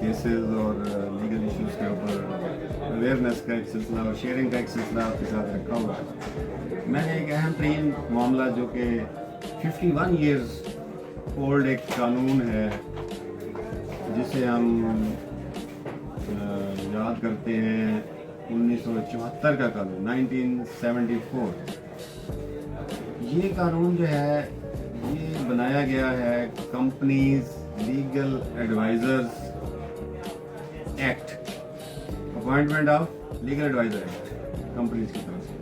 Cases और legal issues के ऊपर अवेयरनेस का एक सिलसिला और शेयरिंग का एक सिलसिला आपके साथ रखा हुआ है। मैंने एक अहम तरीन मामला जो कि 51 ईयर्स ओल्ड एक कानून है जिसे हम याद करते हैं 1974 का कानून 1974। ये कानून जो है ये बनाया गया है companies legal advisers act, appointment of legal adviser act companies की तरफ से।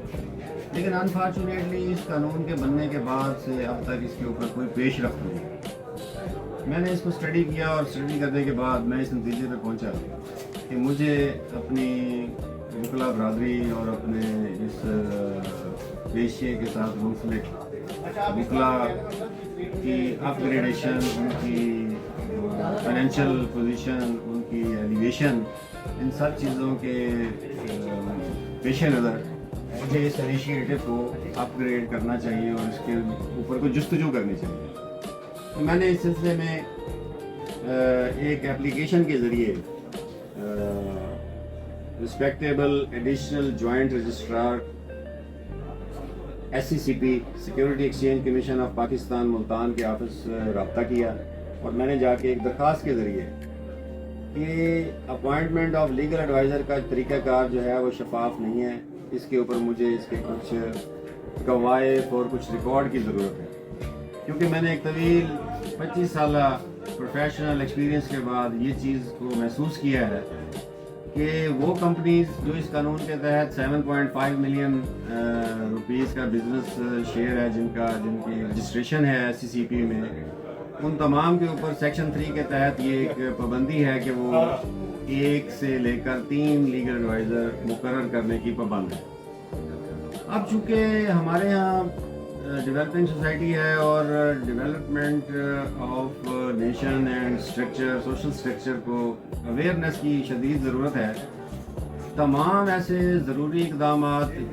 लेकिन अनफॉर्चुनेटली इस कानून के बनने के बाद से अब तक इसके ऊपर कोई पेश रफ्त नहीं है। मैंने इसको स्टडी किया और स्टडी करने के बाद मैं इस नतीजे पर पहुंचा कि मुझे अपनी वकला बरादरी और अपने इस पेशे के साथ मुंसलिक वकला की अपग्रेडेशन, उनकी फाइनेंशियल पोजीशन, उनकी एलिवेशन, इन सब चीज़ों के पेश नज़र मुझे इस इनिशिएटिव को अपग्रेड करना चाहिए और इसके ऊपर कोई जुस्तजू करनी चाहिए। तो मैंने इस सिलसिले में एक एप्लीकेशन के ज़रिए respectable additional joint registrar SCCP security exchange commission of Pakistan Multan के ऑफिस रब्ता किया और मैंने जाके एक दरख्वास्त के ज़रिए कि अपॉइंटमेंट ऑफ लीगल एडवाइज़र का तरीक़ाकार जो है वो शफाफ नहीं है, इसके ऊपर मुझे इसके कुछ कवायद और कुछ रिकॉर्ड की ज़रूरत है। क्योंकि मैंने एक तवील 25 साल प्रोफेशनल एक्सपीरियंस के बाद ये चीज़ को महसूस किया है कि वो कंपनीज जो इस कानून के तहत 7.5 मिलियन रुपीस का बिजनेस शेयर है, जिनकी रजिस्ट्रेशन है SCCP में, उन तमाम के ऊपर सेक्शन 3 के तहत ये एक पाबंदी है कि वो 1 से लेकर 3 लीगल एडवाइज़र मुकर्रर करने की पाबंद है। अब चूँकि हमारे यहाँ डेवलपिंग सोसाइटी है और development of nation and structure, social structure को अवेयरनेस की शदीद ज़रूरत है। तमाम ऐसे ज़रूरी इकदाम,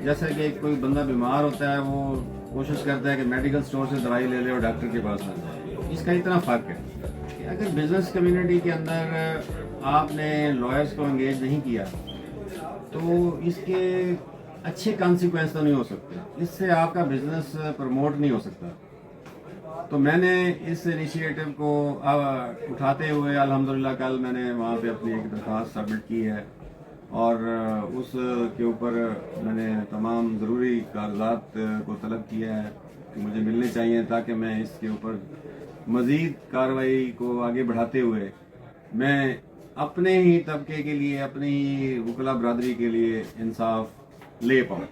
जैसे कि कोई बंदा बीमार होता है वो कोशिश करता है कि मेडिकल स्टोर से दवाई ले ले और डॉक्टर के पास ना जाए। इसका इतना फ़र्क है कि अगर बिज़नेस कम्युनिटी के अंदर आपने लॉयर्स को एंगेज नहीं किया तो इसके अच्छे कॉन्सिक्वेंस तो नहीं हो सकते, इससे आपका बिजनेस प्रमोट नहीं हो सकता। तो मैंने इस इनिशिएटिव को उठाते हुए अल्हम्दुलिल्लाह कल मैंने वहाँ पे अपनी एक दरख्वास्त सबमिट की है और उस के ऊपर मैंने तमाम ज़रूरी कागजात को तलब किया है कि मुझे मिलने चाहिए ताकि मैं इसके ऊपर मज़ीद कार्रवाई को आगे बढ़ाते हुए मैं अपने ही तबके के लिए, अपनी ही वकला बरादरी के लिए इंसाफ ले पाऊँ।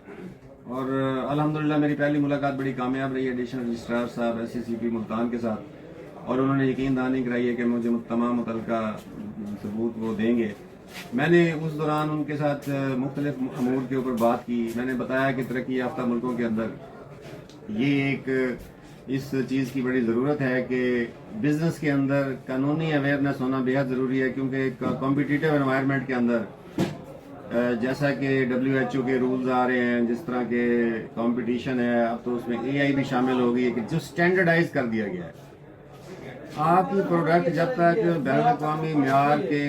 और अल्हम्दुलिल्लाह मेरी पहली मुलाकात बड़ी कामयाब रही एडिशनल रजिस्ट्रार साहब SCCP मुल्तान के साथ और उन्होंने यकीन दहानी कराई है कि मुझे तमाम मुतल्लिका सबूत वो देंगे। मैंने उस दौरान उनके साथ मुख्तलिफ अमूर के ऊपर बात की। मैंने बताया कि तरक्की याफ्ता मुल्कों के अंदर ये एक इस चीज़ की बड़ी ज़रूरत है कि बिज़नेस के अंदर कानूनी अवेयरनेस होना बेहद ज़रूरी है, क्योंकि कॉम्पिटिटिव एनवायरनमेंट के अंदर जैसा कि WHO के रूल्स आ रहे हैं, जिस तरह के कंपटीशन है, अब तो उसमें AI भी शामिल हो गई है कि जो स्टैंडर्डाइज कर दिया गया है। आपकी प्रोडक्ट जब तक बैनुल-अक़वामी मेयार के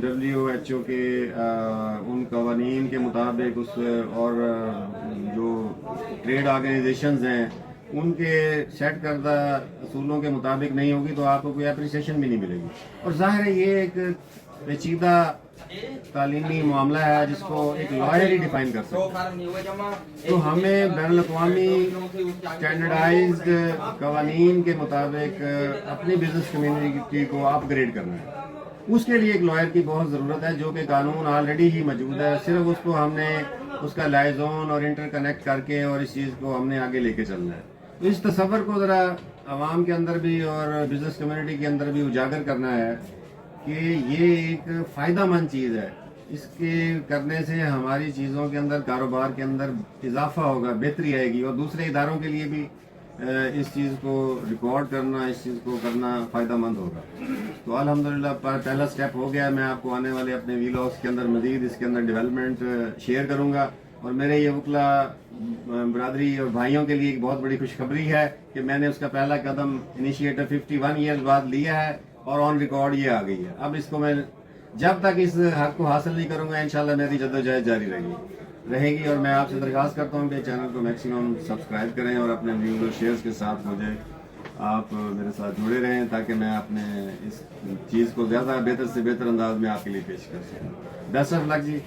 WHO के उन कवानीन के मुताबिक उस और जो ट्रेड ऑर्गेनाइजेशंस हैं उनके सेट करदा असूलों के मुताबिक नहीं होगी तो आपको कोई अप्रिसिएशन भी नहीं मिलेगी। और जाहिर है ये एक पेचीदा तालीमी मामला है जिसको एक लॉयर ही डिफाइन कर सकता है। तो हमें बैनुल-अक़वामी स्टैंडर्डाइज्ड कवानीन के मुताबिक अपनी बिजनेस कम्युनिटी को अपग्रेड करना है। उसके लिए एक लॉयर की बहुत ज़रूरत है, जो कि कानून ऑलरेडी ही मौजूद है, सिर्फ उसको हमने उसका लाइजोन और इंटरकनेक्ट करके और इस चीज़ को हमने आगे लेके चलना है। तो इस तसव्वुर को ज़रा आवाम के अंदर भी और बिजनेस कम्युनिटी के अंदर भी उजागर करना है कि ये एक फ़ायदामंद चीज़ है। इसके करने से हमारी चीज़ों के अंदर, कारोबार के अंदर इजाफा होगा, बेहतरी आएगी और दूसरे इदारों के लिए भी इस चीज़ को रिकॉर्ड करना, इस चीज़ को करना फ़ायदामंद होगा। तो अल्हम्दुलिल्लाह पहला स्टेप हो गया। मैं आपको आने वाले अपने वीलॉग्स के अंदर मज़ीद इसके अंदर डेवलपमेंट शेयर करूँगा। और मेरे ये वकला बरादरी और भाइयों के लिए एक बहुत बड़ी खुशखबरी है कि मैंने उसका पहला कदम इनिशिएटिव 51 ईयर्स बाद लिया है اور آن ریکارڈ یہ آ گئی ہے. اب اس کو میں جب تک اس حق کو حاصل نہیں کروں گا انشاءاللہ میری جدوجہد جاری رہے گی. اور میں آپ سے درخواست کرتا ہوں کہ چینل کو میکسیمم سبسکرائب کریں اور اپنے ویوز اور شیئرز کے ساتھ مجھے آپ میرے ساتھ جڑے رہیں تاکہ میں اپنے اس چیز کو زیادہ بہتر سے بہتر انداز میں آپ کے لیے پیش کر سکوں. Best of luck G.